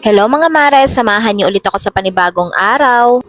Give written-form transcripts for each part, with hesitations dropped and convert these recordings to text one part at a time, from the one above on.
Hello mga mare, samahan niyo ulit ako sa panibagong araw.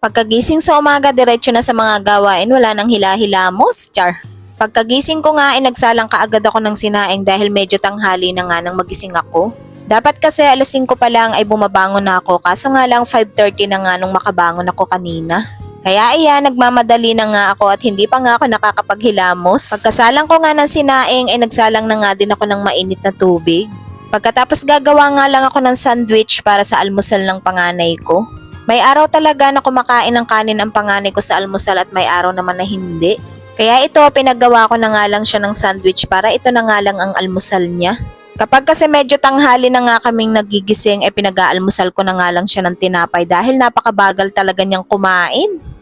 Pagkagising sa umaga, diretso na sa mga gawain, wala nang hila-hilamos, char. Pagkagising ko nga ay nagsalang kaagad ako ng sinaing dahil medyo tanghali na nga nang magising ako. Dapat kasi alas 5 pa lang ay bumabangon na ako, kaso nga lang 5:30 na nga nung makabangon ako kanina. Kaya ayan, nagmamadali na nga ako at hindi pa nga ako nakakapaghilamos. Pagkasalang ko nga ng sinaing ay nagsalang na nga din ako ng mainit na tubig. Pagkatapos gagawa nga lang ako ng sandwich para sa almusal ng panganay ko. May araw talaga na kumakain ng kanin ang panganay ko sa almusal at may araw naman na hindi. Kaya ito, pinagawa ko na nga lang siya ng sandwich para ito na nga lang ang almusal niya. Kapag kasi medyo tanghali na nga kaming nagigising, pinag-aalmusal ko na nga lang siya ng tinapay dahil napakabagal talaga niyang kumain.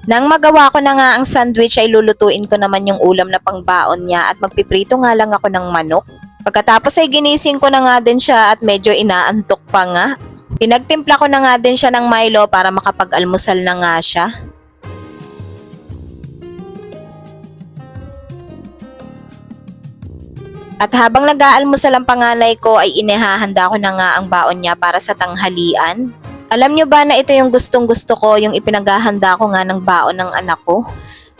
Nang magawa ko na nga ang sandwich ay lulutuin ko naman yung ulam na pangbaon niya at magpiprito nga lang ako ng manok. Pagkatapos ay ginising ko na nga din siya at medyo inaantok pa nga. Pinagtimpla ko na nga din siya ng Milo para makapag-almusal na nga siya. At habang nag-aalmusal ang panganay ko ay inihahanda ko na nga ang baon niya para sa tanghalian. Alam nyo ba na ito yung gustong gusto ko, yung ipinaghahanda ko nga ng baon ng anak ko?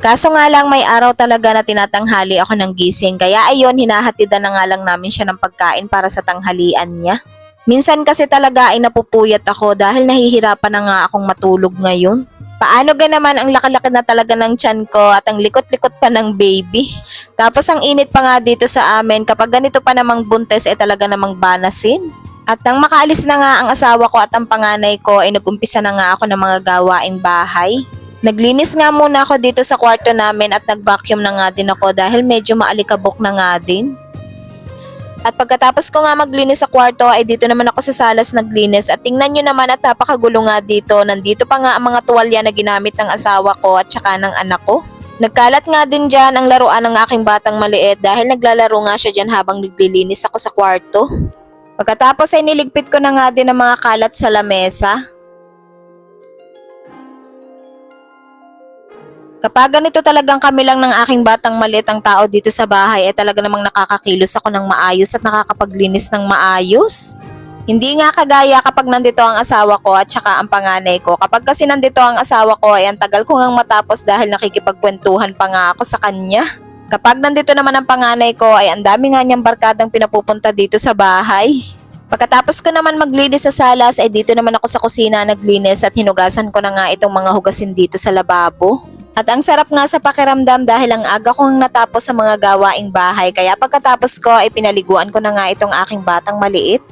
Kaso nga lang may araw talaga na tinatanghali ako ng gising, kaya ayun, hinahatidan na nga lang namin siya ng pagkain para sa tanghalian niya. Minsan kasi talaga ay napupuyat ako dahil nahihirapan na nga akong matulog ngayon. Paano naman ang laki-laki na talaga ng tiyan ko at ang likot-likot pa ng baby. Tapos ang init pa nga dito sa amin, kapag ganito pa namang buntes talaga namang banasin. At nang makaalis na nga ang asawa ko at ang panganay ko ay nag-umpisa na nga ako ng mga gawaing bahay. Naglinis nga muna ako dito sa kwarto namin at nag-vacuum na nga din ako dahil medyo maalikabok na nga din. At pagkatapos ko nga maglinis sa kwarto ay dito naman ako sa salas naglinis at tingnan nyo naman at napakagulo nga dito. Nandito pa nga ang mga tuwalya na ginamit ng asawa ko at saka ng anak ko. Nagkalat nga din dyan ang laruan ng aking batang maliit dahil naglalaro nga siya dyan habang naglilinis ako sa kwarto. Pagkatapos ay niligpit ko na nga din ang mga kalat sa lamesa. Kapag ganito talagang kami lang ng aking batang maliit ang tao dito sa bahay ay talaga namang nakakakilos ako ng maayos at nakakapaglinis ng maayos. Hindi nga kagaya kapag nandito ang asawa ko at saka ang panganay ko. Kapag kasi nandito ang asawa ko ay ang tagal ko ngang matapos dahil nakikipagkwentuhan pa nga ako sa kanya. Kapag nandito naman ang panganay ko ay ang dami nga niyang barkadang pinapupunta dito sa bahay. Pagkatapos ko naman maglinis sa salas ay dito naman ako sa kusina naglinis at hinugasan ko na nga itong mga hugasin dito sa lababo. At ang sarap nga sa pakiramdam dahil ang aga kong natapos sa mga gawaing bahay kaya pagkatapos ko ay pinaliguan ko na nga itong aking batang maliit.